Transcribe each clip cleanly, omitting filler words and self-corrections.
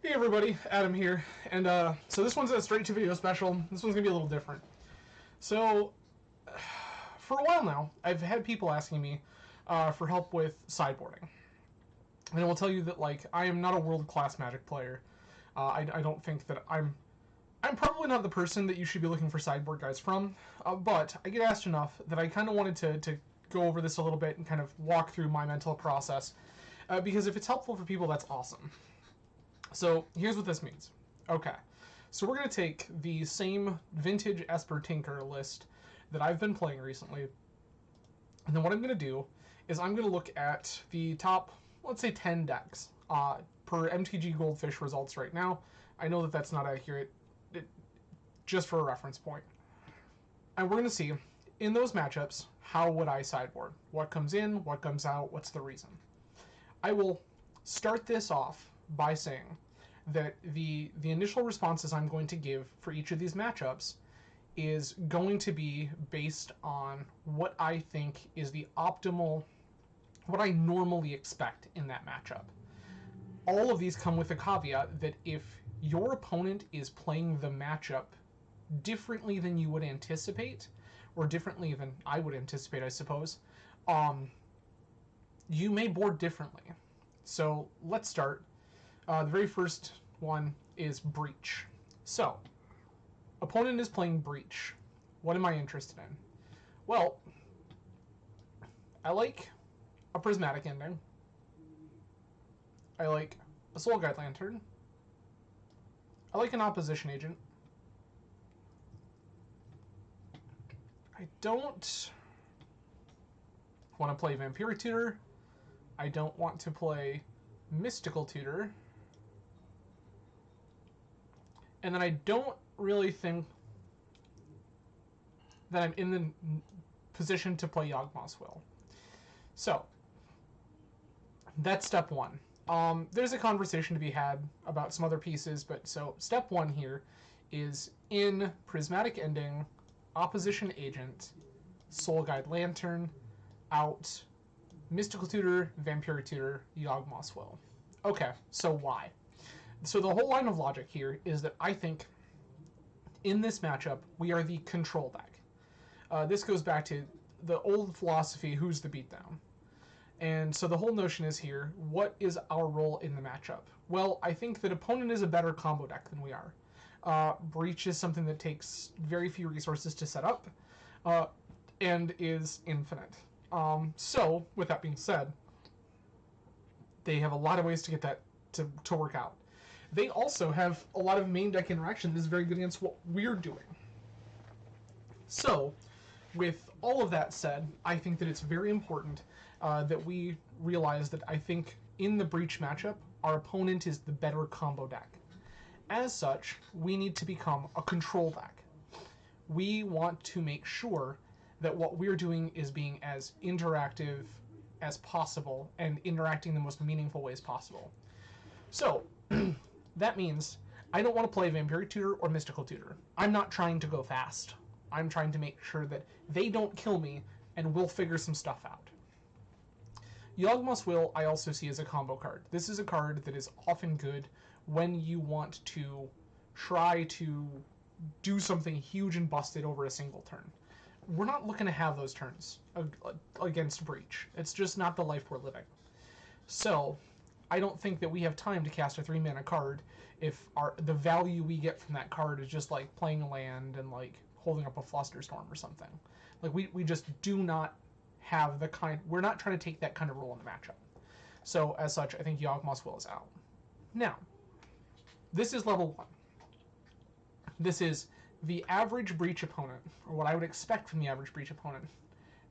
Hey everybody, Adam here, and so this one's a straight to video special. This one's gonna be a little different. So, for a while now, I've had people asking me for help with sideboarding, and I will tell you that I am not a world-class Magic player. I don't think that I'm probably not the person that you should be looking for sideboard guides from, but I get asked enough that I kind of wanted to go over this a little bit and kind of walk through my mental process, because if it's helpful for people, that's awesome. So here's what this means. Okay, so we're going to take the same vintage Esper Tinker list that I've been playing recently, and then what I'm going to do is I'm going to look at the top, let's say 10 decks per MTG Goldfish results right now. I know that that's not accurate, just for a reference point. And we're going to see, in those matchups, how would I sideboard? What comes in, what comes out, what's the reason? I will start this off by saying that the initial responses I'm going to give for each of these matchups is going to be based on what I think is the optimal, what I normally expect in that matchup. All of these come with a caveat that if your opponent is playing the matchup differently than you would anticipate, or differently than I would anticipate, I suppose, you may board differently. So let's start. The very first one is Breach. So, opponent is playing Breach. What am I interested in? Well, I like a Prismatic Ending. I like a Soul Guide Lantern. I like an Opposition Agent. I don't want to play Vampiric Tutor. I don't want to play Mystical Tutor. And then I don't really think that I'm in the position to play Yawgmoth's Will. So, that's step one. There's a conversation to be had about some other pieces, but so step one here is in Prismatic Ending, Opposition Agent, Soul Guide Lantern, out Mystical Tutor, Vampiric Tutor, Yawgmoth's Will. Okay, so why? So the whole line of logic here is that I think in this matchup, we are the control deck. This goes back to the old philosophy, who's the beatdown? And so the whole notion is here, what is our role in the matchup? Well, I think that opponent is a better combo deck than we are. Breach is something that takes very few resources to set up, and is infinite. So, with that being said, they have a lot of ways to get that to work out. They also have a lot of main deck interaction that is very good against what we're doing. So, with all of that said, I think that it's very important that we realize that I think in the Breach matchup, our opponent is the better combo deck. As such, we need to become a control deck. We want to make sure that what we're doing is being as interactive as possible and interacting the most meaningful ways possible. So, that means I don't want to play Vampiric Tutor or Mystical Tutor. I'm not trying to go fast. I'm trying to make sure that they don't kill me, and we'll figure some stuff out. Yawgmoth's Will I also see as a combo card. This is a card that is often good when you want to try to do something huge and busted over a single turn. We're not looking to have those turns against Breach. It's just not the life we're living. So, I don't think that we have time to cast a 3-mana card if the value we get from that card is just like playing a land and like holding up a Flusterstorm or something. Like we just do not have the kind, we're not trying to take that kind of role in the matchup. So as such, I think Yawgmoth's Will is out. Now, this is level 1. This is the average Breach opponent, or what I would expect from the average Breach opponent.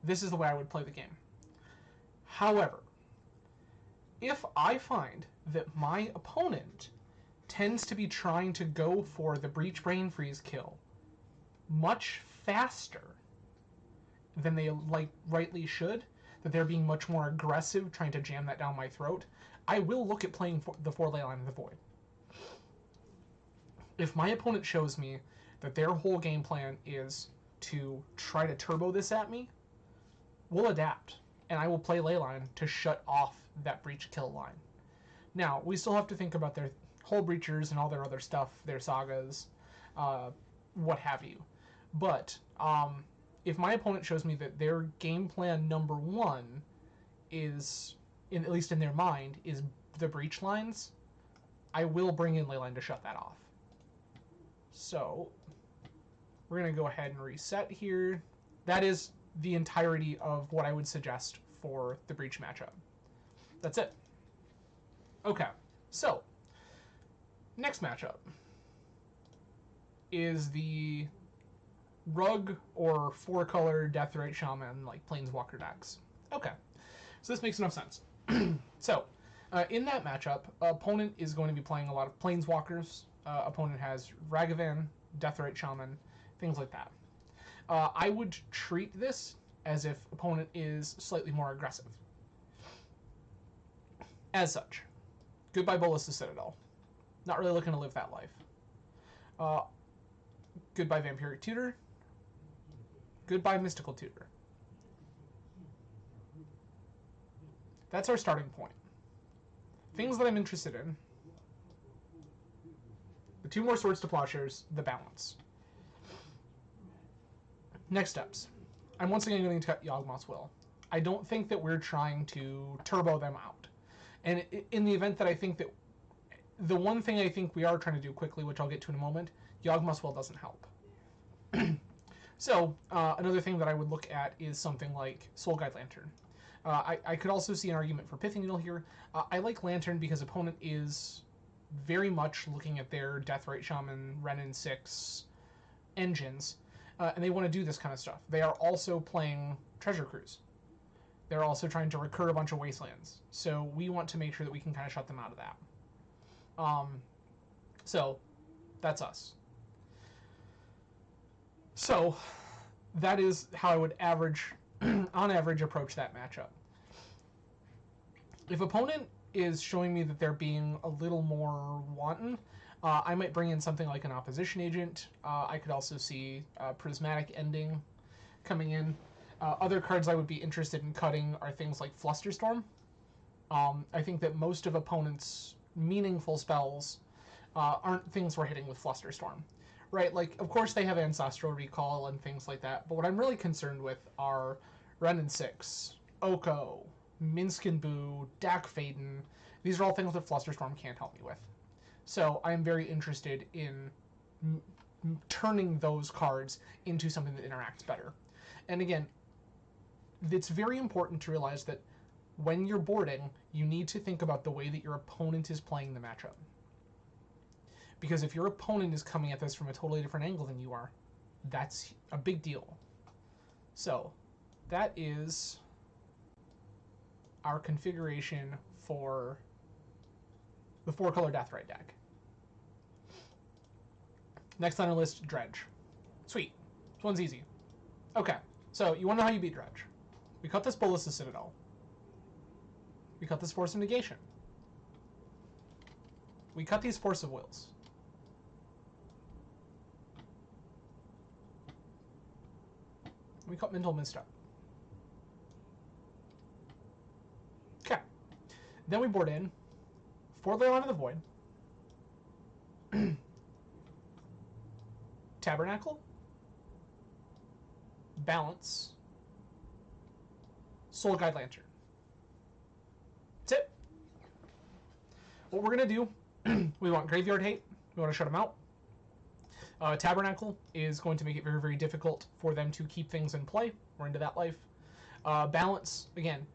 This is the way I would play the game. However, if I find that my opponent tends to be trying to go for the Breach Brain Freeze kill much faster than they rightly should, that they're being much more aggressive trying to jam that down my throat, I will look at playing the 4-Leyline of the Void. If my opponent shows me that their whole game plan is to try to turbo this at me, we'll adapt, and I will play Leyline to shut off that Breach kill line. Now, we still have to think about their Hull Breachers and all their other stuff, their sagas, what have you. But if my opponent shows me that their game plan number one is, at least in their mind, is the breach lines, I will bring in Leyline to shut that off. So we're going to go ahead and reset here. That is the entirety of what I would suggest for the breach matchup. That's it. Okay, so next matchup is the Rug or 4-color Deathrite Shaman, like Planeswalker decks. Okay, so this makes enough sense. So, in that matchup, opponent is going to be playing a lot of Planeswalkers. Opponent has Ragavan, Deathrite Shaman, things like that. I would treat this as if opponent is slightly more aggressive. As such, goodbye Bolas the Citadel. Not really looking to live that life. Goodbye Vampiric Tutor. Goodbye Mystical Tutor. That's our starting point. Things that I'm interested in. The 2 more Swords to Plowshares, the balance. Next steps. I'm once again going to cut Yawgmoth's Will. I don't think that we're trying to turbo them out. And in the event that I think that... The one thing I think we are trying to do quickly, which I'll get to in a moment, Yawgmoth's Will doesn't help. So, another thing that I would look at is something like Soul Guide Lantern. I could also see an argument for Pithing Needle here. I like Lantern because opponent is very much looking at their Deathrite Shaman, Renin 6 engines, and they want to do this kind of stuff. They are also playing Treasure Cruise. They're also trying to recur a bunch of Wastelands. So we want to make sure that we can kind of shut them out of that. So that's us. So that is how I would on average, approach that matchup. If opponent is showing me that they're being a little more wanton, I might bring in something like an Opposition Agent. I could also see Prismatic Ending coming in. Other cards I would be interested in cutting are things like Flusterstorm. I think that most of opponents' meaningful spells aren't things we're hitting with Flusterstorm. Right, like, of course they have Ancestral Recall and things like that, but what I'm really concerned with are Renin 6, Oko, Minsc & Boo, Dak Faden. These are all things that Flusterstorm can't help me with. So I'm very interested in turning those cards into something that interacts better. And again, it's very important to realize that when you're boarding, you need to think about the way that your opponent is playing the matchup. Because if your opponent is coming at this from a totally different angle than you are, that's a big deal. So, that is our configuration for the 4-color Deathrite deck. Next on our list, Dredge. Sweet. This one's easy. Okay, so you want to know how you beat Dredge. We cut this Bolas the Citadel. We cut this Force of Negation. We cut these Force of Wills. We cut Mental Misstep. Okay. Then we board in 4 Leyline of the Void, Tabernacle, Balance, Soul Guide Lantern. That's it. What we're going to do, we want Graveyard Hate. We want to shut them out. Tabernacle is going to make it very, very difficult for them to keep things in play. We're into that life. Balance, again,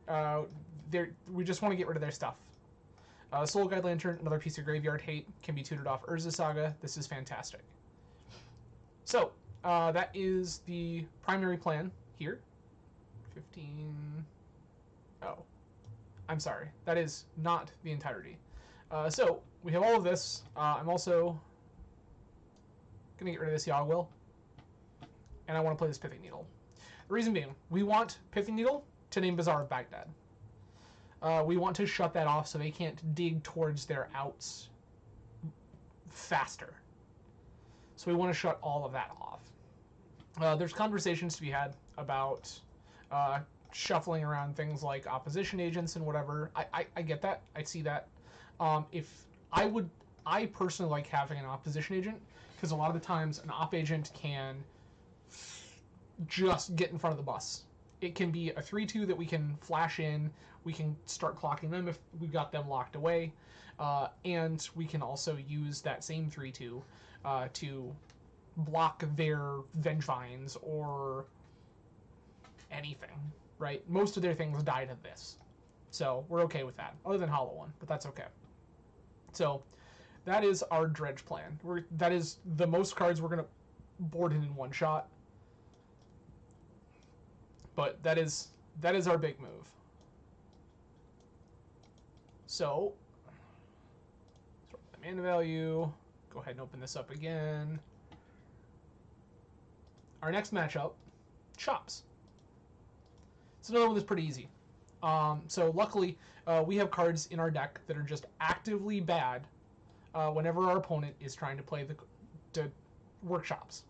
we just want to get rid of their stuff. Soul Guide Lantern, another piece of Graveyard Hate, can be tutored off Urza Saga. This is fantastic. So, that is the primary plan here. 15... Oh. I'm sorry. That is not the entirety. So, we have all of this. I'm also going to get rid of this Yawgwill. And I want to play this Pithing Needle. The reason being, we want Pithing Needle to name Bazaar of Baghdad. We want to shut that off so they can't dig towards their outs faster. So we want to shut all of that off. There's conversations to be had about shuffling around things like opposition agents and whatever. I get that. I see that. If I would I personally like having an opposition agent, because a lot of the times an op agent can just get in front of the bus. It can be a 3-2 that we can flash in, we can start clocking them if we got them locked away, and we can also use that same 3-2 to block their Vengevines or anything, right? Most of their things die to this. So we're okay with that, other than Hollow One, but that's okay. So that is our dredge plan. That is the most cards we're going to board in one shot. But that is our big move. So, sort the mana value. Go ahead and open this up again. Our next matchup, Chops. It's another one that's pretty easy. So luckily, we have cards in our deck that are just actively bad whenever our opponent is trying to play the workshops.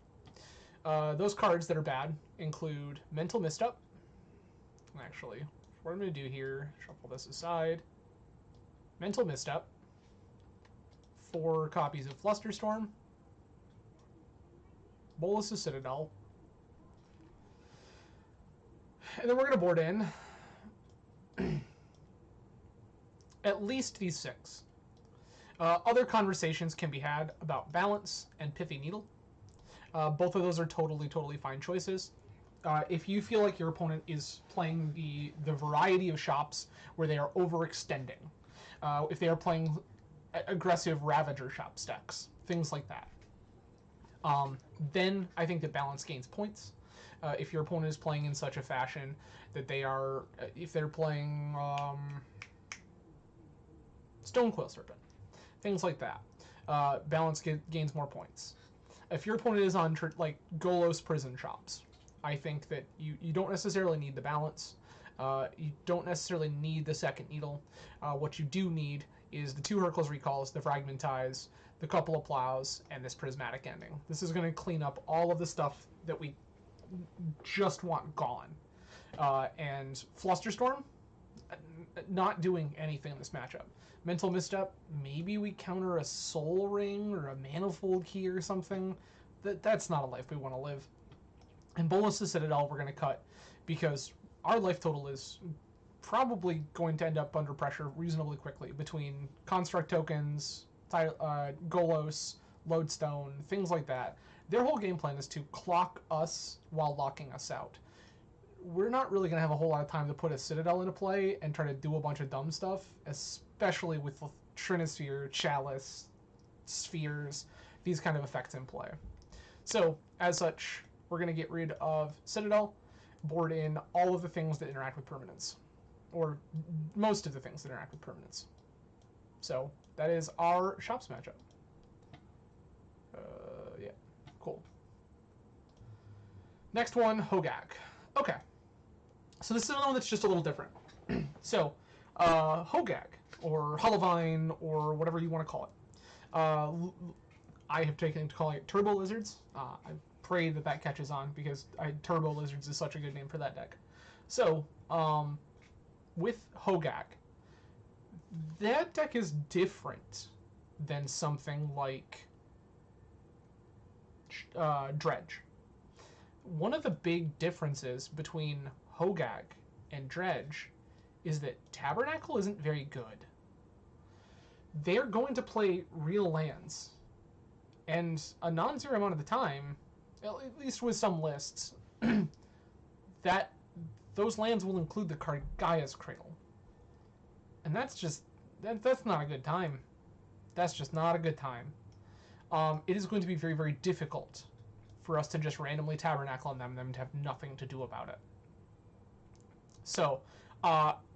Those cards that are bad include Mental Misstep. Actually, what I'm going to do here, shuffle this aside. Mental Misstep. 4 copies of Flusterstorm. Bolus' Citadel. And then we're going to board in at least these 6. Other conversations can be had about Balance and Pithy Needle. Both of those are totally fine choices. If you feel like your opponent is playing the variety of shops where they are overextending, if they are playing aggressive Ravager shop stacks, things like that, then I think that Balance gains points. If your opponent is playing in such a fashion that they are, if they're playing Stonecoil Serpent, things like that, Balance gains more points. If your opponent is on like Golos Prison shops, I think that you don't necessarily need the Balance. You don't necessarily need the second Needle. What you do need is the 2 Hurkyl's Recalls, the Fragmentize, the couple of Plows, and this Prismatic Ending. This is going to clean up all of the stuff that we just want gone. And Flusterstorm, not doing anything in this matchup. Mental Misstep, maybe we counter a Soul Ring or a Manifold Key or something. That's not a life we want to live. And Bolus' Citadel we're going to cut because our life total is probably going to end up under pressure reasonably quickly between Construct Tokens, Golos, Lodestone, things like that. Their whole game plan is to clock us while locking us out. We're not really going to have a whole lot of time to put a Citadel into play and try to do a bunch of dumb stuff, especially with Trinisphere, Chalice, Spheres, these kind of effects in play. So, as such, we're going to get rid of Citadel, board in all of the things that interact with permanence. Or most of the things that interact with permanence. So, that is our Shops matchup. Yeah, cool. Next one, Hogak. Okay. So this is another one that's just a little different. So, Hogak, or Hollowvine, or whatever you want to call it. I have taken to calling it Turbo Lizards. I pray that catches on, because Turbo Lizards is such a good name for that deck. So, with Hogak, that deck is different than something like Dredge. One of the big differences between Hogak and Dredge is that Tabernacle isn't very good. They're going to play real lands, and a non-zero amount of the time, at least with some lists, that those lands will include the card Gaia's Cradle. And that's just, that's not a good time. That's just not a good time. It is going to be very difficult for us to just randomly Tabernacle on them and them to have nothing to do about it. So,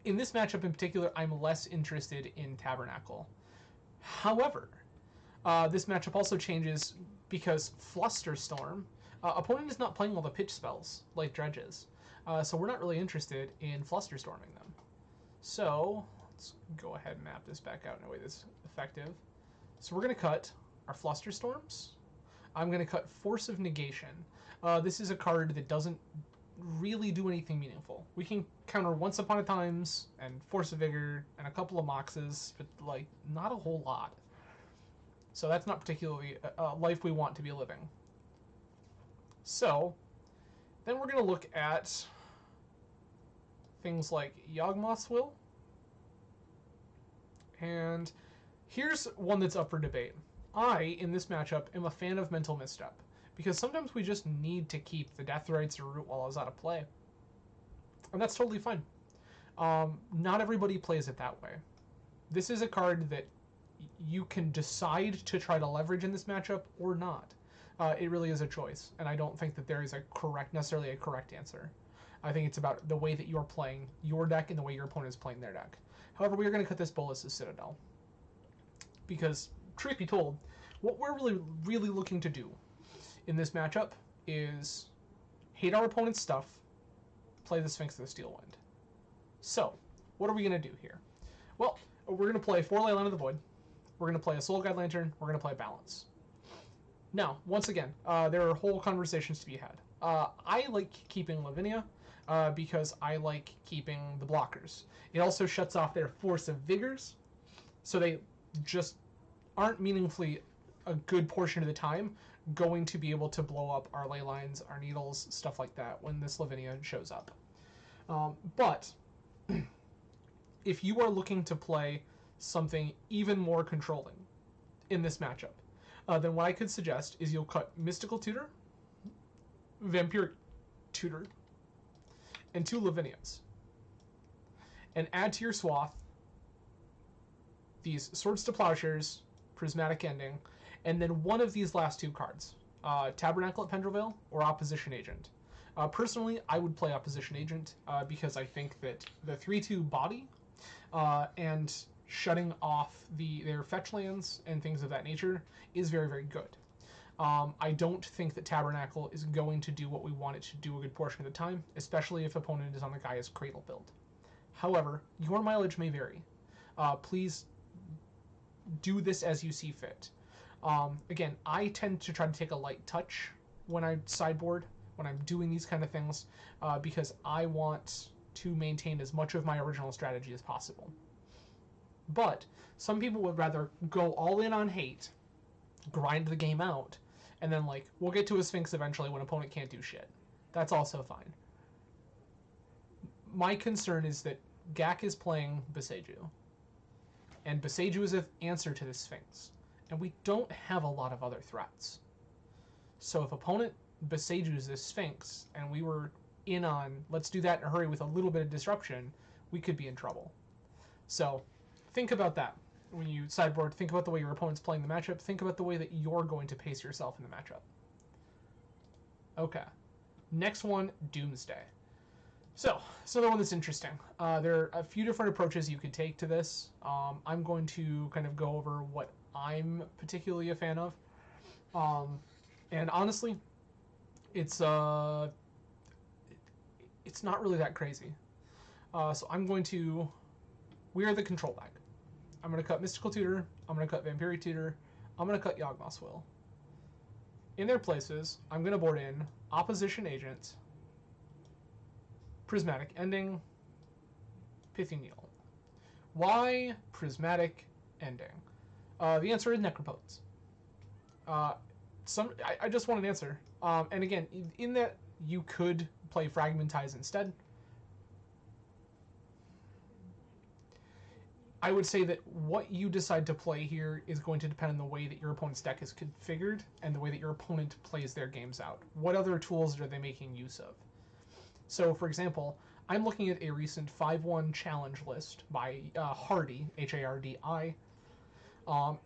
in this matchup in particular, I'm less interested in Tabernacle. However, this matchup also changes because Flusterstorm, opponent is not playing all the pitch spells like Dredge is. So we're not really interested in Flusterstorming them. So, let's go ahead and map this back out in a way that's effective. So we're going to cut our Flusterstorms. I'm going to cut Force of Negation. This is a card that doesn't really do anything meaningful. We can counter Once Upon a Times and Force of Vigor and a couple of Moxes, but like not a whole lot. So that's not particularly a life we want to be living. So then we're going to look at things like Yawgmoth's Will. And here's one that's up for debate. I, in this matchup, am a fan of Mental Misstep, because sometimes we just need to keep the Death Rites or Root Wallows out of play. And that's totally fine. Not everybody plays it that way. This is a card that you can decide to try to leverage in this matchup or not. It really is a choice, and I don't think that there is necessarily a correct answer. I think it's about the way that you're playing your deck and the way your opponent is playing their deck. However, we are going to cut this Bolas' Citadel, because, truth be told, what we're really looking to do in this matchup is hate our opponent's stuff, play the Sphinx of the Steel Wind. So, what are we going to do here? Well, we're going to play 4 Leyline of the Void, we're going to play a Soul Guide Lantern, we're going to play Balance. Now, once again, there are whole conversations to be had. I like keeping Lavinia, because I like keeping the blockers. It also shuts off their Force of Vigors, so they just aren't meaningfully a good portion of the time going to be able to blow up our ley lines, our needles, stuff like that when this Lavinia shows up. But if you are looking to play something even more controlling in this matchup, then what I could suggest is you'll cut Mystical Tutor, Vampiric Tutor, and 2 Lavinias, and add to your swath these Swords to Plowshares, Prismatic Ending, and then one of these last 2 cards, Tabernacle at Pendrevale or Opposition Agent. Personally, I would play Opposition Agent because I think that the 3/2 body and shutting off their fetch lands and things of that nature is very, very good. I don't think that Tabernacle is going to do what we want it to do a good portion of the time, especially if opponent is on the Gaia's Cradle build. However, your mileage may vary. Please do this as you see fit. Again, I tend to try to take a light touch when I sideboard, when I'm doing these kind of things, because I want to maintain as much of my original strategy as possible. But some people would rather go all in on hate, grind the game out, and then we'll get to a Sphinx eventually when opponent can't do shit. That's also fine. My concern is that Gak is playing Boseiju, and Boseiju is an answer to the Sphinx, and we don't have a lot of other threats. So if opponent Boseijus this Sphinx, and we were in on, let's do that in a hurry with a little bit of disruption, we could be in trouble. So think about that. When you sideboard, think about the way your opponent's playing the matchup. Think about the way that you're going to pace yourself in the matchup. Okay. Next one, Doomsday. So, another one that's interesting. There are a few different approaches you could take to this. I'm going to kind of go over what I'm particularly a fan of. And honestly, it's not really that crazy. So I'm going to wear the control deck. I'm going to cut Mystical Tutor, I'm going to cut Vampiric Tutor, I'm going to cut Yawgmoth's Will. In their places, I'm going to board in Opposition Agent, Prismatic Ending, Pithy Needle. Why Prismatic Ending? The answer is Necropotence. I just want an answer. And again, in that you could play Fragmentize instead. I would say that what you decide to play here is going to depend on the way that your opponent's deck is configured and the way that your opponent plays their games out. What other tools are they making use of? So, for example, I'm looking at a recent 5-1 challenge list by Hardy, Hardi,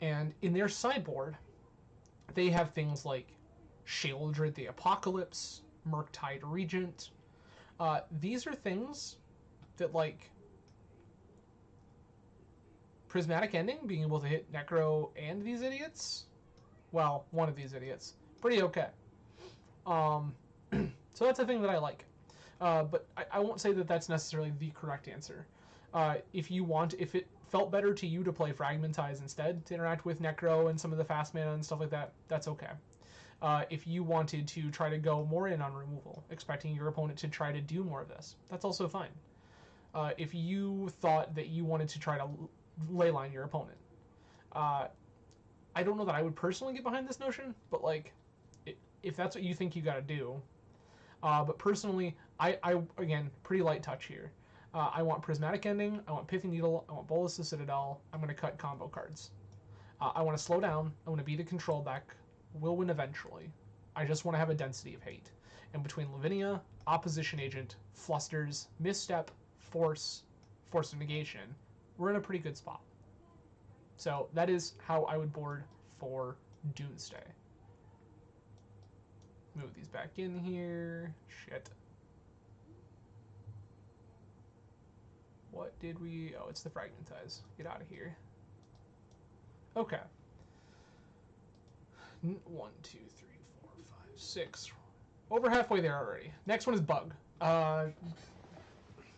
and in their sideboard, they have things like Sheoldred the Apocalypse, Murktide Regent. These are things that, Prismatic Ending, being able to hit Necro and these idiots, well, one of these idiots, pretty okay. So that's a thing that I like. But I won't say that that's necessarily the correct answer. If it felt better to you to play Fragmentize instead, to interact with Necro and some of the fast mana and stuff like that, that's okay. If you wanted to try to go more in on removal, expecting your opponent to try to do more of this, that's also fine. If you thought that you wanted to try to leyline your opponent, I I don't know that I would personally get behind this notion, but like, if that's what you think you got to do. But personally, I again, pretty light touch here. I want Prismatic Ending, I want Pithy Needle, I want Bolus the Citadel, I'm going to cut combo cards. I want to slow down, I want to beat a control deck, will win eventually. I just want to have a density of hate. And between Lavinia, Opposition Agent, Flusters, Misstep, Force of Negation, we're in a pretty good spot. So that is how I would board for Doomsday. Move these back in here. Shit. What did we... Oh, it's the Fragmentize. Get out of here. Okay. 1, 2, 3, 4, 5, 6. Over halfway there already. Next one is Bug.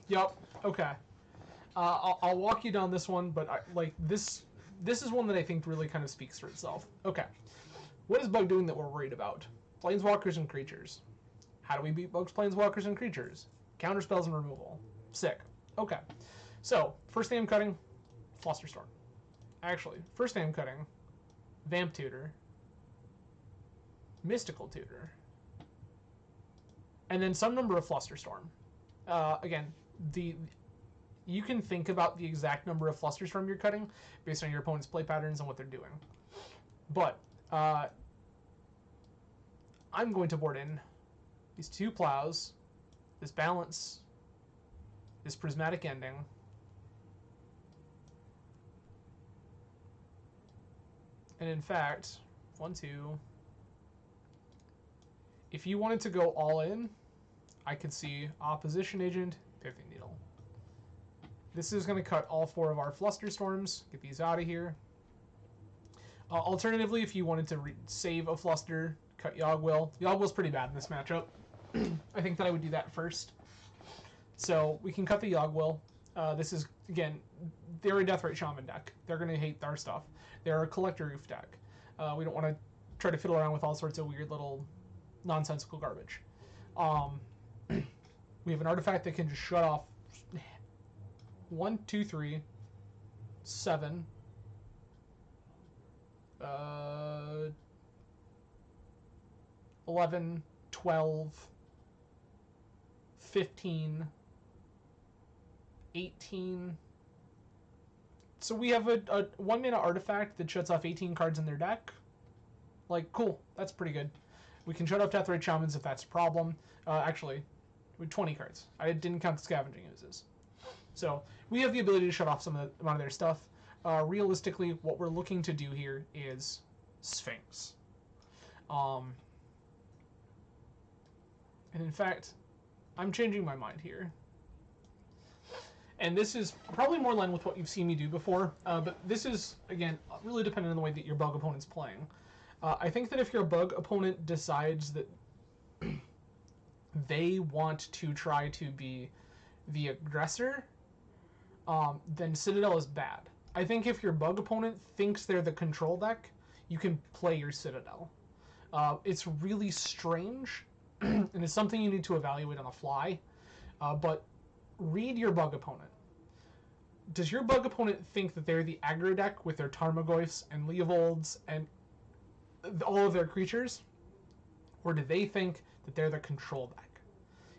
Yup. Okay. I'll walk you down this one, but this is one that I think really kind of speaks for itself. Okay. What is Bug doing that we're worried about? Planeswalkers and creatures. How do we beat Bug's Planeswalkers and creatures? Counterspells and removal. Sick. Okay. So, first thing I'm cutting, Flusterstorm. Actually, first thing I'm cutting, Vamp Tutor, Mystical Tutor, and then some number of Flusterstorm. Again, you can think about the exact number of Flusterstorm you're cutting based on your opponent's play patterns and what they're doing. But I'm going to board in these 2 Plows, this Balance, this Prismatic Ending, and in fact, 1, 2. If you wanted to go all in, I could see Opposition Agent, Pithy Needle. This is going to cut all 4 of our Flusterstorms. Get these out of here. Alternatively, if you wanted to save a Fluster, cut Yogwill. Yogwill's pretty bad in this matchup. I think that I would do that first. So we can cut the Yogwill. This is, again, they're a Deathrite Shaman deck. They're going to hate our stuff. They're a Collector Roof deck. We don't want to try to fiddle around with all sorts of weird little nonsensical garbage. We have an artifact that can just shut off 1, 2, 3, 7, 11, 12, 15, 18. So we have a 1-mana artifact that shuts off 18 cards in their deck. Like, cool. That's pretty good. We can shut off Deathrite Shamans if that's a problem. Actually, with 20 cards. I didn't count the Scavenging Oozes. So we have the ability to shut off some amount of their stuff. Realistically, what we're looking to do here is Sphinx. And in fact, I'm changing my mind here. And this is probably more in line with what you've seen me do before, but this is, again, really dependent on the way that your Bug opponent's playing. I think that if your Bug opponent decides that they want to try to be the aggressor, then Citadel is bad. I think if your Bug opponent thinks they're the control deck, you can play your Citadel. It's really strange, and it's something you need to evaluate on the fly, but read your Bug opponent. Does your Bug opponent think that they're the aggro deck with their Tarmogoyfs and Leovolds and all of their creatures? Or do they think that they're the control deck?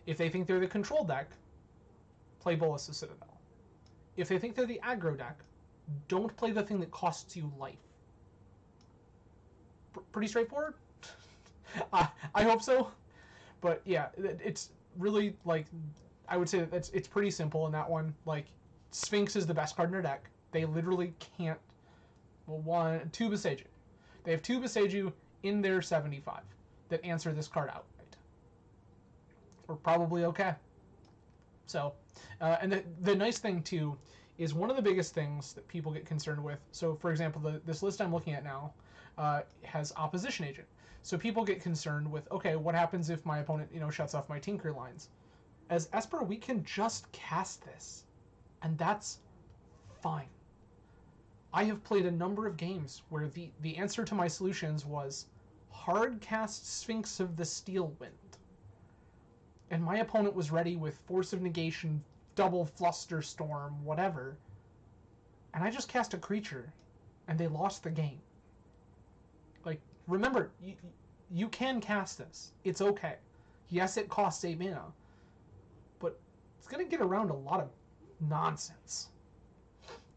If they think they're the control deck, play Bolus the Citadel. If they think they're the aggro deck, don't play the thing that costs you life. Pretty straightforward? I hope so. But yeah, it's really, like, I would say that it's pretty simple in that one. Like, Sphinx is the best card in their deck. They literally can't... Well, 2 Boseiju. They have 2 Boseiju in their 75 that answer this card outright. We're probably okay. So, and the nice thing, too, is one of the biggest things that people get concerned with. So, for example, this list I'm looking at now has Opposition Agent. So people get concerned with, okay, what happens if my opponent, shuts off my Tinker lines? As Esper, we can just cast this, and that's fine. I have played a number of games where the answer to my solutions was hard cast Sphinx of the Steel Wind. And my opponent was ready with Force of Negation, double Flusterstorm, whatever. And I just cast a creature, and they lost the game. Like, remember, you can cast this. It's okay. Yes, it costs 8 mana, but it's going to get around a lot of nonsense.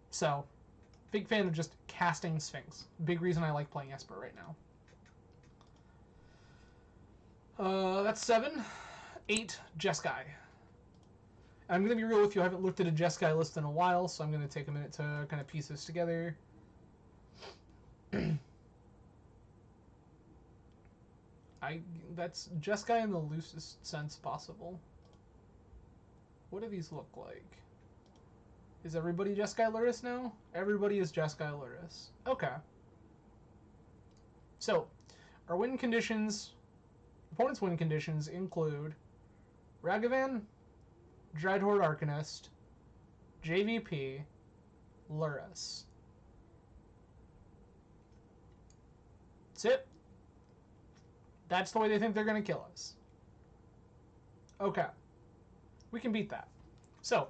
So, big fan of just casting Sphinx. Big reason I like playing Esper right now. That's 7. 8, Jeskai. I'm going to be real with you, I haven't looked at a Jeskai list in a while, so I'm going to take a minute to kind of piece this together. That's Jeskai in the loosest sense possible. What do these look like? Is everybody Jeskai Luris now? Everybody is Jeskai Luris. Okay. So, our win conditions, opponent's win conditions include Ragavan, Dreadhorde Arcanist, JVP, Luris. That's it. That's the way they think they're going to kill us. Okay. We can beat that. So,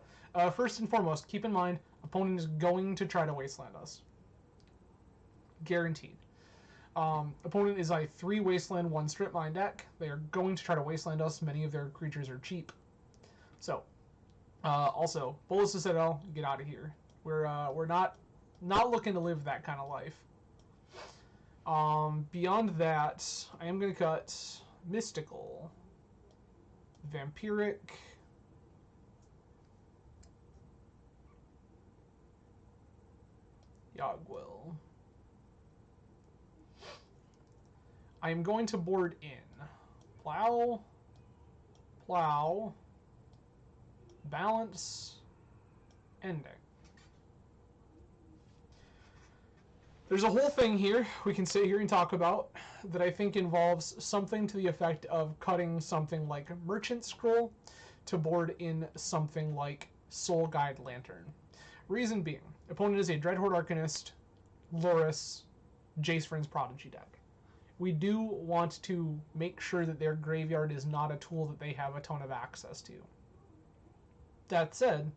first and foremost, keep in mind, opponent is going to try to wasteland us. Guaranteed. Opponent is a 3 wasteland, 1 strip mine deck. They are going to try to wasteland us. Many of their creatures are cheap. So, also, Bolas of Citadel, get out of here. We're not looking to live that kind of life. Beyond that, I am going to cut Mystical, Vampiric, Yogwill. I am going to board in Plow, Plow, Balance, Ending. There's a whole thing here we can sit here and talk about that I think involves something to the effect of cutting something like Merchant Scroll to board in something like Soul Guide Lantern. Reason being, opponent is a Dreadhorde Arcanist, Luris, Jace Vryn's Prodigy deck. We do want to make sure that their graveyard is not a tool that they have a ton of access to. That said,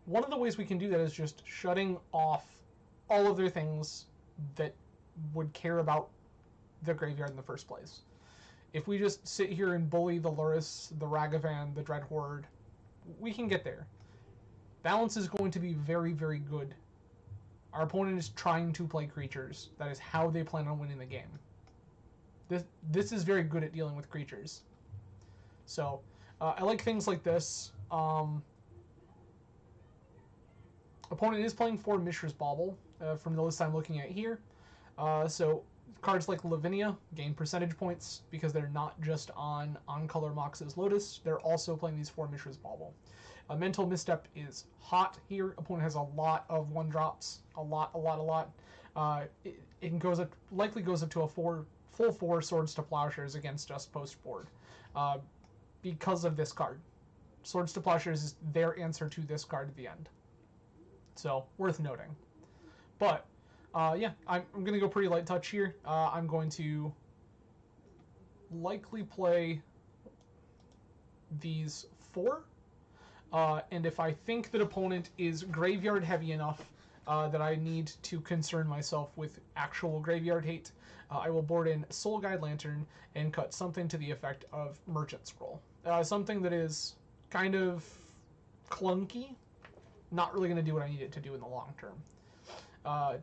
one of the ways we can do that is just shutting off all of their things that would care about the graveyard in the first place. If we just sit here and bully the Luris, the Ragavan, the Dreadhorde, we can get there. Balance is going to be very, very good. Our opponent is trying to play creatures. That is how they plan on winning the game. This is very good at dealing with creatures. So, I like things like this. Opponent is playing 4 Mishra's Bauble from the list I'm looking at here. So cards like Lavinia gain percentage points because they're not just on Color Mox's Lotus. They're also playing these 4 Mishra's Bauble. Mental Misstep is hot here. Opponent has a lot of 1-drops. A lot. It goes up, likely goes up to a full 4 Swords to Plowshares against us post-board because of this card. Swords to Plowshares is their answer to this card at the end. So, worth noting. But, yeah, I'm going to go pretty light touch here. I'm going to likely play these 4. And if I think that opponent is graveyard heavy enough that I need to concern myself with actual graveyard hate, I will board in Soul Guide Lantern and cut something to the effect of Merchant Scroll. Something that is kind of clunky. Not really going to do what I need it to do in the long term.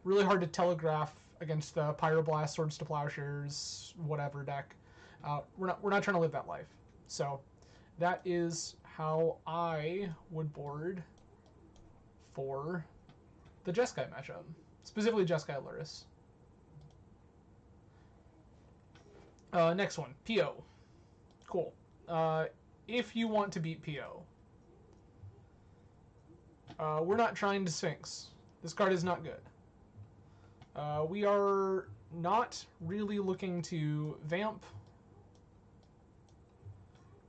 Really hard to telegraph against the Pyroblast, Swords to Plowshares, whatever deck. We're not trying to live that life. So that is how I would board for the Jeskai matchup, specifically Jeskai Luris. Next one, PO. Cool. If you want to beat PO, we're not trying to Sphinx. This card is not good. We are not really looking to Vamp.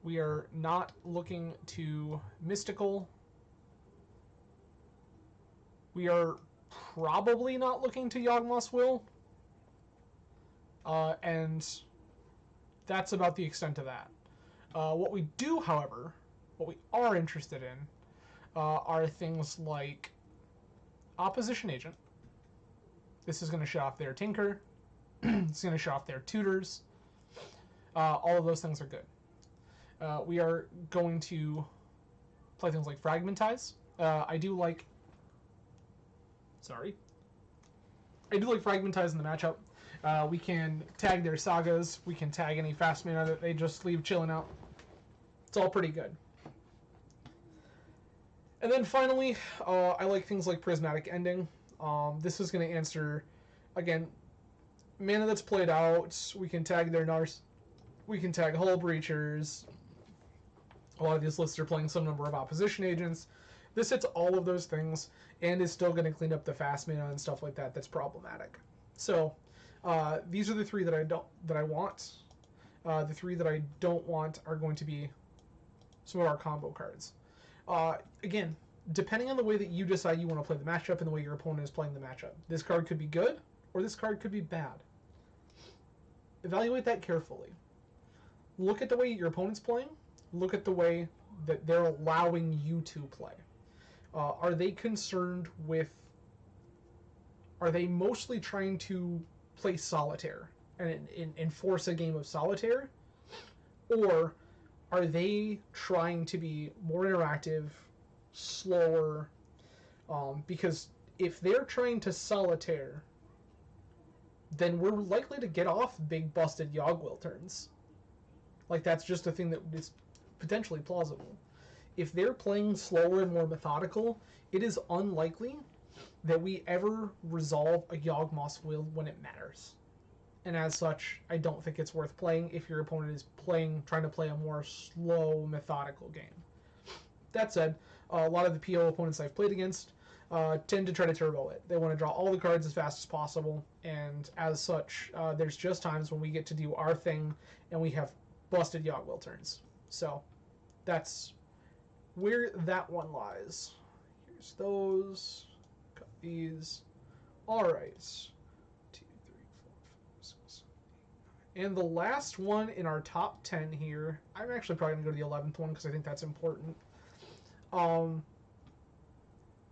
We are not looking to Mystical. We are probably not looking to Yawgmoth's Will. And that's about the extent of that. What we do, however, what we are interested in are things like Opposition Agent. This is going to shut off their Tinker. It's going to show off their tutors. All of those things are good. We are going to play things like Fragmentize. I do like Fragmentize in the matchup. We can tag their sagas. We can tag any fast mana that they just leave chilling out. It's all pretty good. And then finally, I like things like Prismatic Ending. This is going to answer, again, mana that's played out. We can tag their Nars. We can tag Hull Breachers. A lot of these lists are playing some number of opposition agents. This hits all of those things and is still going to clean up the fast mana and stuff like that that's problematic. So these are the three that I want. The three that I don't want are going to be some of our combo cards. Again, depending on the way that you decide you want to play the matchup and the way your opponent is playing the matchup, this card could be good or this card could be bad. Evaluate that carefully. Look at the way your opponent's playing. Look at the way that they're allowing you to play. Are they concerned with... Are they mostly trying to play solitaire and enforce a game of solitaire? Or are they trying to be more interactive, slower? Because if they're trying to solitaire, then we're likely to get off big busted Yogg-Will turns. Like, that's just a thing that is potentially plausible. If they're playing slower and more methodical, it is unlikely that we ever resolve a Yawgmoth's Will when it matters. And as such, I don't think it's worth playing if your opponent is trying to play a more slow, methodical game. That said, a lot of the PO opponents I've played against tend to try to turbo it. They want to draw all the cards as fast as possible, and as such, there's just times when we get to do our thing and we have busted Yogg-Will turns. So that's where that one lies. Here's those. Cut these. Alright. 2, 3, 4, 5, 6, 7, 8, 9. And the last one in our top 10 here, I'm actually probably going to go to the 11th one because I think that's important.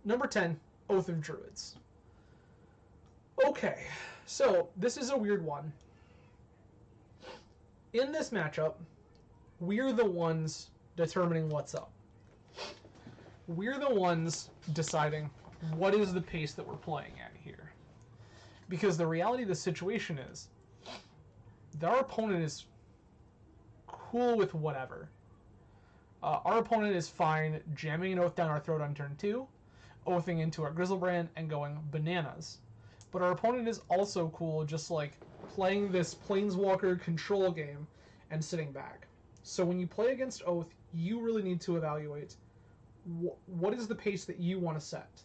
Number 10, Oath of Druids. Okay, so this is a weird one. In this matchup, we're the ones determining what's up. We're the ones deciding what is the pace that we're playing at here. Because the reality of the situation is that our opponent is cool with whatever. Our opponent is fine jamming an Oath down our throat on turn 2, oathing into our Griselbrand, and going bananas. But our opponent is also cool just like playing this Planeswalker control game and sitting back. So when you play against Oath, you really need to evaluate what is the pace that you want to set.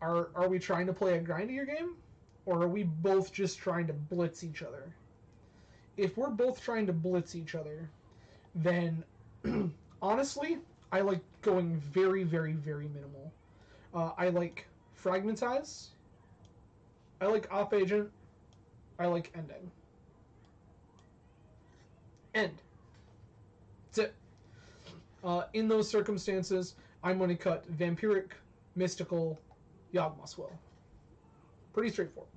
Are we trying to play a grindier game? Or are we both just trying to blitz each other? If we're both trying to blitz each other, then honestly, I like going very, very, very minimal. I like Fragmentize. I like Op Agent. I like Ending. End. That's it. In those circumstances, I'm going to cut Vampiric, Mystical, Yawgmoth's Will. Pretty straightforward.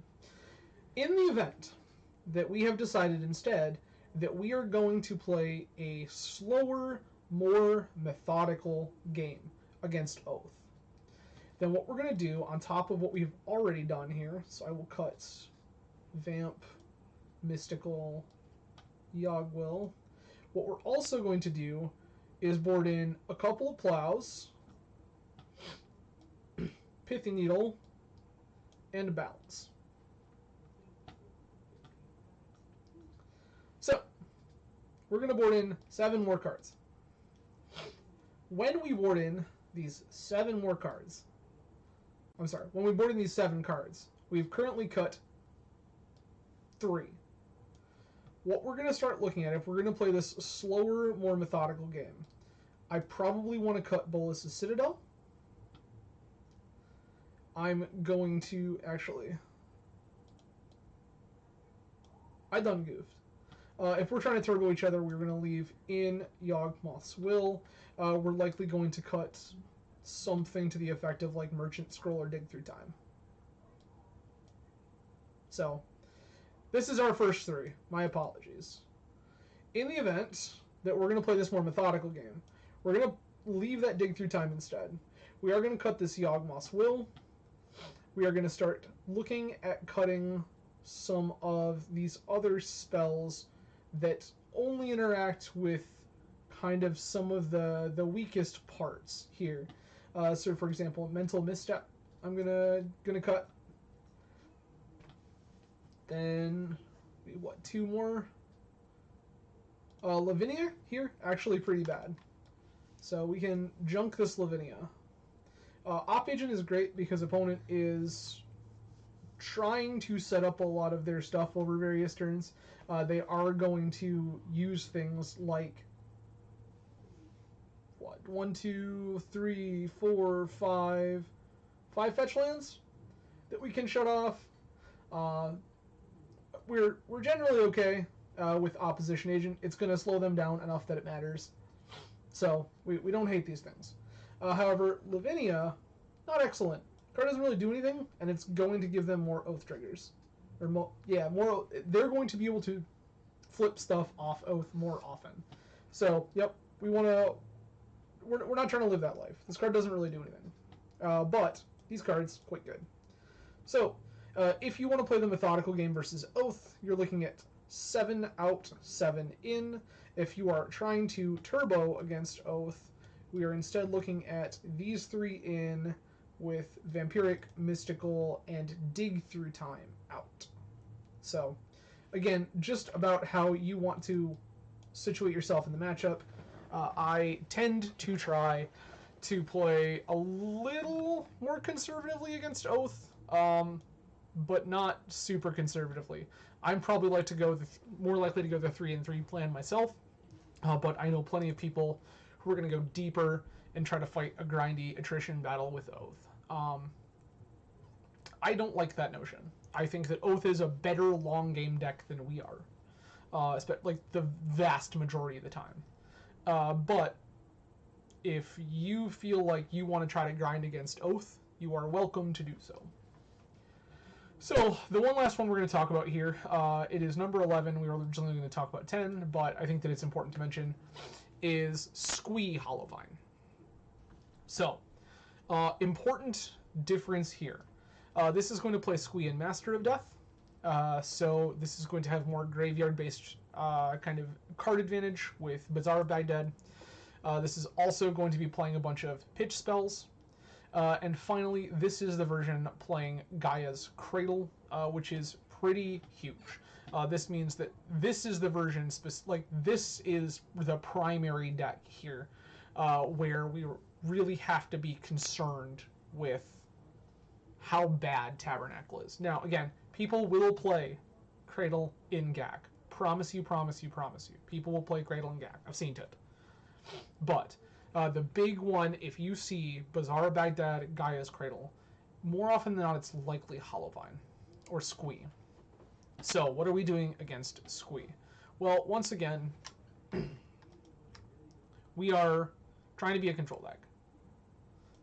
In the event that we have decided instead that we are going to play a slower, more methodical game against Oath, then what we're going to do on top of what we've already done here, so I will cut Vamp, Mystical, Yogg-Will. What we're also going to do is board in a couple of Plows, Pithy Needle, and a Balance. So, we're going to board in 7 more cards. When we board in these 7 more cards, when we board in these 7 cards, we've currently cut 3. What we're going to start looking at, if we're going to play this slower, more methodical game, I probably want to cut Bolas's Citadel. I'm going to actually... I done goofed. If we're trying to turbo each other, we're going to leave in Yawgmoth's Will. We're likely going to cut something to the effect of like Merchant Scroll or Dig Through Time. So, this is our first 3. My apologies. In the event that we're going to play this more methodical game, we're going to leave that Dig Through Time instead. We are going to cut this Yawgmoth's Will. We are going to start looking at cutting some of these other spells that only interact with kind of some of the weakest parts here. So for example, Mental Misstep, I'm gonna cut. Then what, 2 more? Lavinia here, actually pretty bad. So we can junk this Lavinia. Op Agent is great because opponent is trying to set up a lot of their stuff over various turns. They are going to use things like 1, 2, 3, 4, 5 fetch lands that we can shut off. We're generally okay with Opposition Agent. It's going to slow them down enough that it matters. So we don't hate these things. However, Lavinia, not excellent. Card doesn't really do anything, and it's going to give them more Oath triggers. Or more. They're going to be able to flip stuff off Oath more often. So, yep, we're not trying to live that life. This card doesn't really do anything. But these cards, quite good. So, if you want to play the methodical game versus Oath, you're looking at 7 out, 7 in. If you are trying to turbo against Oath, we are instead looking at these 3 in with Vampiric, Mystical, and Dig Through Time out. So, again, just about how you want to situate yourself in the matchup. I tend to try to play a little more conservatively against Oath, but not super conservatively. I'm probably more likely to go the 3-3 plan myself, but I know plenty of people who are going to go deeper and try to fight a grindy attrition battle with Oath. I don't like that notion. I think that Oath is a better long game deck than we are, like the vast majority of the time. But if you feel like you want to try to grind against Oath, you are welcome to do so. So, the one last one we're going to talk about here, it is number 11. We were originally going to talk about 10, but I think that it's important to mention, is Squee Hollowvine. So, important difference here. This is going to play Squee in Master of Death, so this is going to have more graveyard-based kind of card advantage with Bazaar of Baghdad. This is also going to be playing a bunch of pitch spells. And finally, this is the version playing Gaia's Cradle, which is pretty huge. This means that this is the version, this is the primary deck here, where we really have to be concerned with how bad Tabernacle is. Now, again, people will play Cradle in GAC. Promise you. People will play Cradle in GAC. I've seen it. But the big one, if you see Bazaar of Baghdad, Gaia's Cradle, more often than not, it's likely Hollowvine or Squee. So, what are we doing against Squee? Well, once again, we are trying to be a control deck.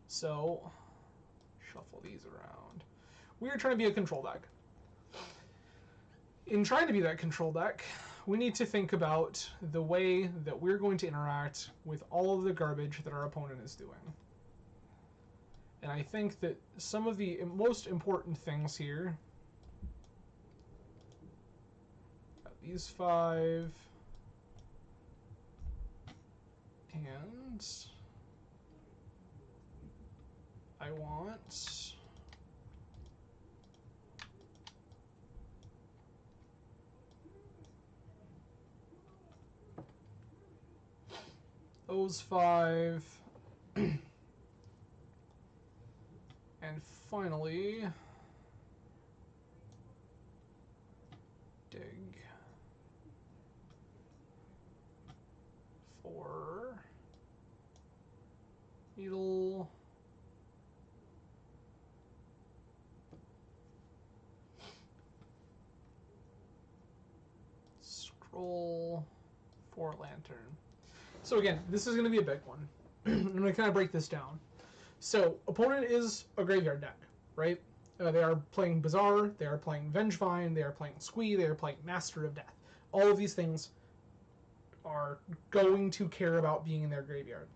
So, shuffle these around. We are trying to be a control deck. In trying to be that control deck, we need to think about the way that we're going to interact with all of the garbage that our opponent is doing. And I think that some of the most important things here, these 5, and I want those 5, and finally dig 4 needle, scroll, 4 lantern. So again, this is going to be a big one. I'm going to kind of break this down. So, opponent is a graveyard deck, right? They are playing Bazaar, they are playing Vengevine, they are playing Squee, they are playing Master of Death. All of these things are going to care about being in their graveyard.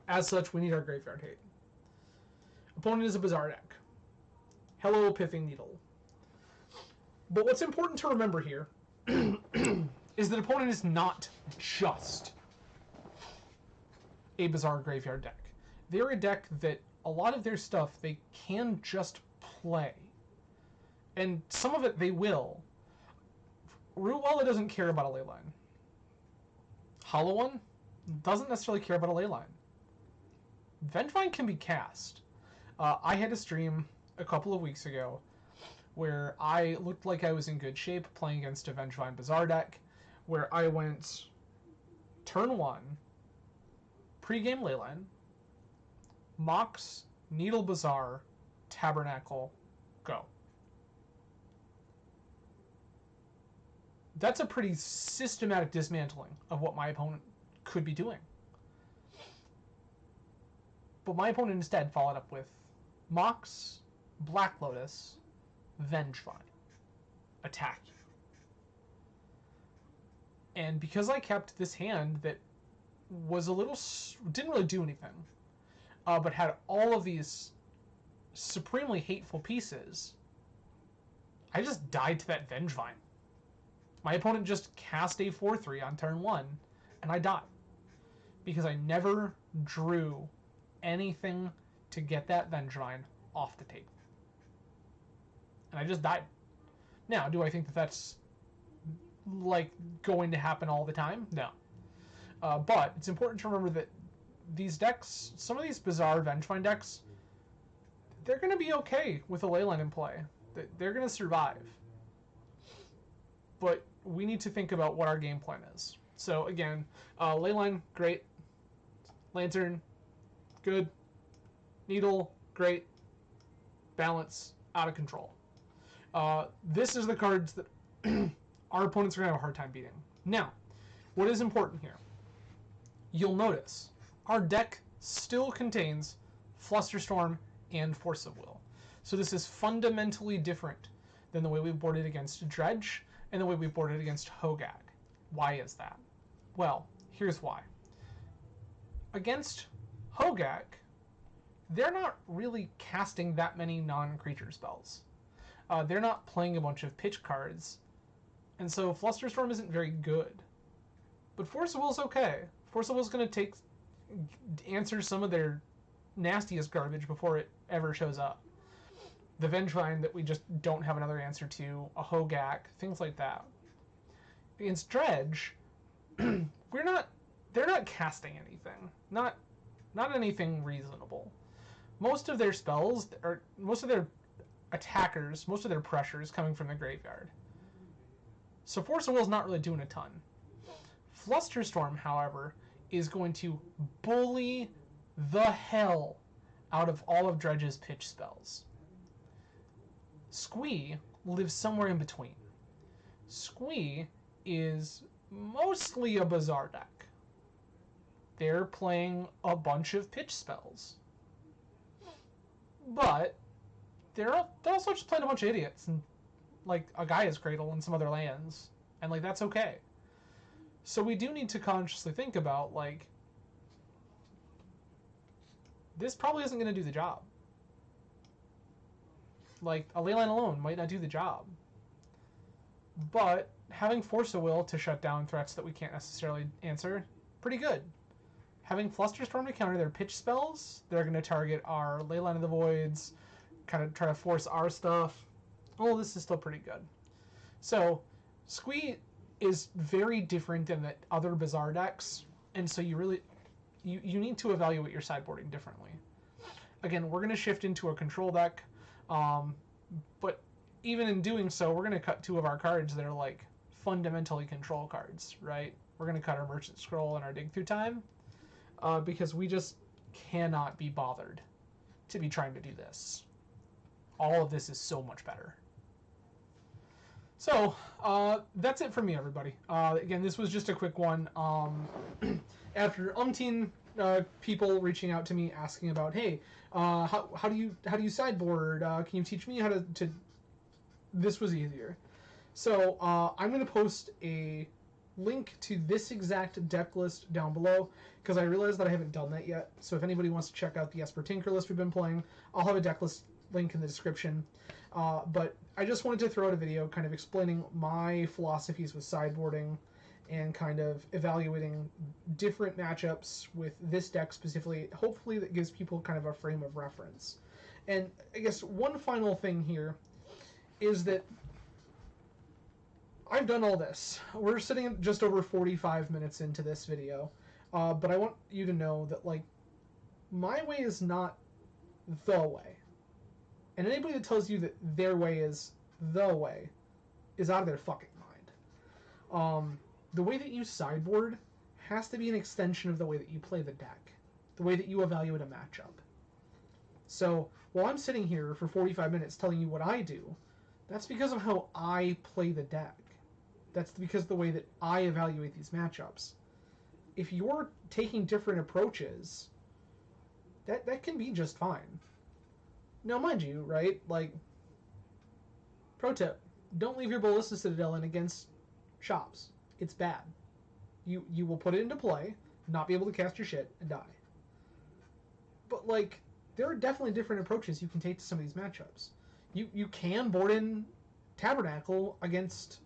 As such, we need our graveyard hate. Opponent is a Bazaar deck. Hello, Pithing Needle. But what's important to remember here is that opponent is not just a Bazaar graveyard deck. They're a deck that a lot of their stuff they can just play. And some of it they will. Rootwalla doesn't care about a leyline. Hollow One doesn't necessarily care about a leyline. Vengevine can be cast. I had a stream a couple of weeks ago where I looked like I was in good shape playing against a Vengevine Bazaar deck, where I went turn 1, pre-game leyline, Mox, Needle Bazaar, Tabernacle, go. That's a pretty systematic dismantling of what my opponent could be doing. But my opponent instead followed up with Mox, Black Lotus, Vengevine. Attack you. And because I kept this hand that was a little... didn't really do anything, but had all of these supremely hateful pieces, I just died to that Vengevine. My opponent just cast a 4/3 on turn 1, and I died. Because I never drew anything to get that Vengevine off the table. And I just died. Now, do I think that that's like going to happen all the time? No. But it's important to remember that these decks, some of these Bazaar Vengevine decks, they're going to be okay with a leyline in play. They're going to survive. But we need to think about what our game plan is. So again, leyline, great. Lantern, good. Needle, great. Balance, out of control. This is the cards that our opponents are going to have a hard time beating. Now, what is important here? You'll notice our deck still contains Flusterstorm and Force of Will. So this is fundamentally different than the way we boarded against Dredge and the way we boarded against Hogak. Why is that? Well, here's why. Against Hogak, they're not really casting that many non-creature spells. They're not playing a bunch of pitch cards, and so Flusterstorm isn't very good. But Force of Will's okay. Force of Will's going to answer some of their nastiest garbage before it ever shows up. The Vengevine that we just don't have another answer to, a Hogak, things like that. Against Dredge, they're not casting anything. Not anything reasonable. Most of their spells, or most of their attackers, most of their pressure is coming from the graveyard. So Force of Will's not really doing a ton. Flusterstorm, however, is going to bully the hell out of all of Dredge's pitch spells. Squee lives somewhere in between. Squee is mostly a Bazaar deck. They're playing a bunch of pitch spells. But they're also just playing a bunch of idiots and like a Gaia's Cradle and some other lands. And like that's okay. So we do need to consciously think about like this probably isn't going to do the job. Like a leyline alone might not do the job. But having Force of Will to shut down threats that we can't necessarily answer, pretty good. Having Flusterstorm to counter their pitch spells, they're going to target our Leyline of the Voids, kind of try to force our stuff. All this is still pretty good. So, Squee is very different than the other Bazaar decks, and so you really, you need to evaluate your sideboarding differently. Again, we're going to shift into a control deck, but even in doing so, we're going to cut two of our cards that are like fundamentally control cards, right? We're going to cut our Merchant Scroll and our Dig Through Time, because we just cannot be bothered to be trying to do this. All of this is so much better. So, that's it for me, everybody. Again, this was just a quick one. After umpteen people reaching out to me asking about, hey, how do you sideboard? Can you teach me how to? This was easier. So I'm going to post a link to this exact deck list down below because I realized that I haven't done that yet. So if anybody wants to check out the Esper Tinker list we've been playing, I'll have a deck list link in the description. But I just wanted to throw out a video kind of explaining my philosophies with sideboarding and kind of evaluating different matchups with this deck specifically. Hopefully that gives people kind of a frame of reference. And I guess one final thing here is that I've done all this. We're sitting at just over 45 minutes into this video, but I want you to know that, like, my way is not the way. And anybody that tells you that their way is the way is out of their fucking mind. The way that you sideboard has to be an extension of the way that you play the deck, the way that you evaluate a matchup. So while I'm sitting here for 45 minutes telling you what I do, that's because of how I play the deck. That's because of the way that I evaluate these matchups. If you're taking different approaches, that can be just fine. Now, mind you, right? Like, pro tip: don't leave your Ballista Citadel in against shops. It's bad. You will put it into play, not be able to cast your shit, and die. But, like, there are definitely different approaches you can take to some of these matchups. You can board in Tabernacle against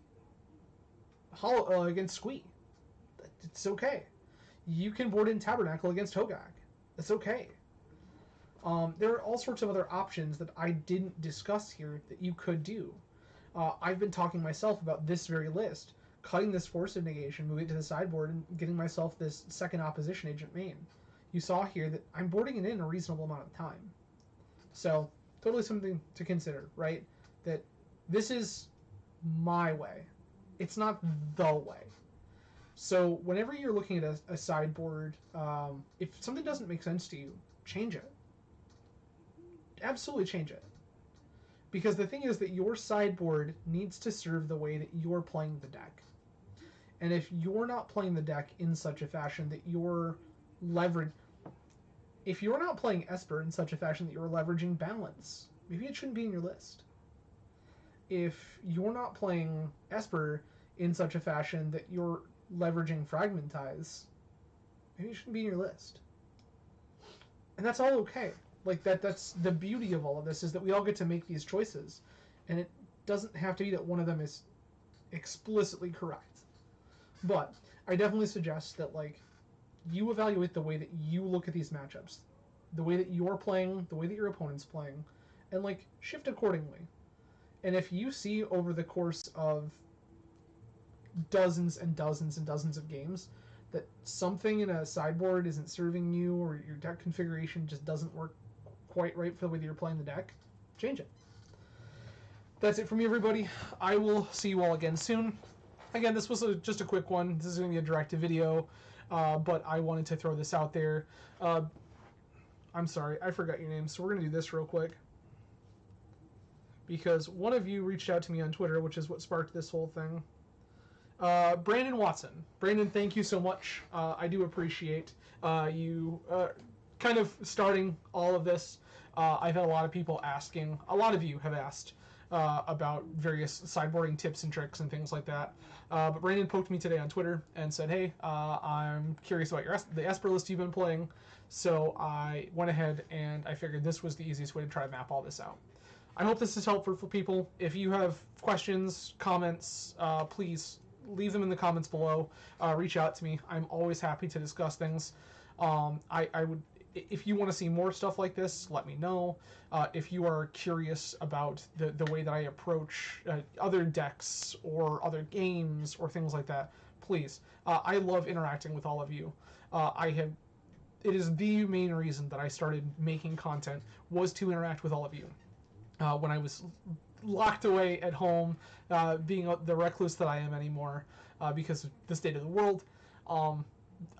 Squee. It's okay. You can board in Tabernacle against Hogak. It's okay. There are all sorts of other options that I didn't discuss here that you could do. I've been talking myself about this very list, cutting this Force of Negation, moving it to the sideboard, and getting myself this second Opposition Agent main. You saw here that I'm boarding it in a reasonable amount of time. So, totally something to consider, right? That this is my way. It's not the way. So whenever you're looking at a sideboard, if something doesn't make sense to you, change it. Absolutely change it. Because the thing is that your sideboard needs to serve the way that you're playing the deck. And if you're not playing the deck in such a fashion that you're if you're not playing Esper in such a fashion that you're leveraging balance, maybe it shouldn't be in your list. If you're not playing Esper in such a fashion that you're leveraging Fragmentize, maybe it shouldn't be in your list. And that's all okay. Like, that's the beauty of all of this, is that we all get to make these choices. And it doesn't have to be that one of them is explicitly correct. But I definitely suggest that, like, you evaluate the way that you look at these matchups, the way that you're playing, the way that your opponent's playing, and, like, shift accordingly. And if you see over the course of dozens and dozens and dozens of games that something in a sideboard isn't serving you, or your deck configuration just doesn't work quite right for the way that you're playing the deck, change it. That's it from me, everybody. I will see you all again soon. Again, this was just a quick one. This is going to be a directed video, but I wanted to throw this out there. I'm sorry, I forgot your name, so we're going to do this real quick. Because one of you reached out to me on Twitter, which is what sparked this whole thing. Brandon Watson. Brandon, thank you so much. I do appreciate you kind of starting all of this. I've had a lot of people asking, a lot of you have asked about various sideboarding tips and tricks and things like that. But Brandon poked me today on Twitter and said, hey, I'm curious about the Esper list you've been playing. So I went ahead and I figured this was the easiest way to try to map all this out. I hope this is helpful for people. If you have questions, comments, please leave them in the comments below. Reach out to me. I'm always happy to discuss things. I would, if you want to see more stuff like this, let me know. If you are curious about the way that I approach other decks or other games or things like that, please. I love interacting with all of you. It is the main reason that I started making content, was to interact with all of you. When I was locked away at home, being the recluse that I am anymore because of the state of the world,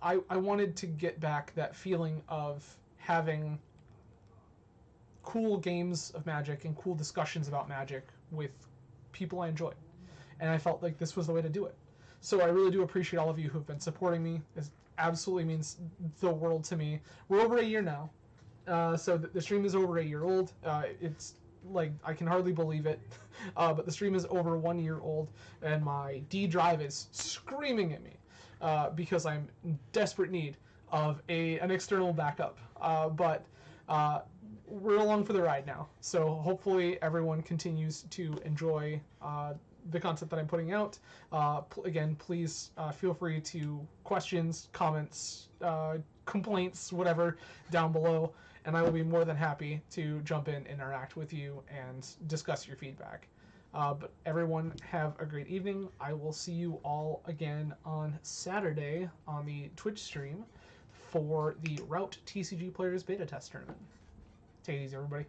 I wanted to get back that feeling of having cool games of Magic and cool discussions about Magic with people I enjoyed. And I felt like this was the way to do it. So I really do appreciate all of you who have been supporting me. absolutely means the world to me. We're over a year now, so the stream is over a year old. It's like I can hardly believe it, but the stream is over 1 year old, and my D drive is screaming at me because I'm in desperate need of an external backup. But we're along for the ride now, so hopefully everyone continues to enjoy the content that I'm putting out. Again, please feel free to questions, comments, complaints, whatever, down below, and I will be more than happy to jump in, interact with you, and discuss your feedback. But everyone have a great evening. I will see you all again on Saturday on the Twitch stream for the Route TCG Players Beta Test Tournament. Take it easy, everybody.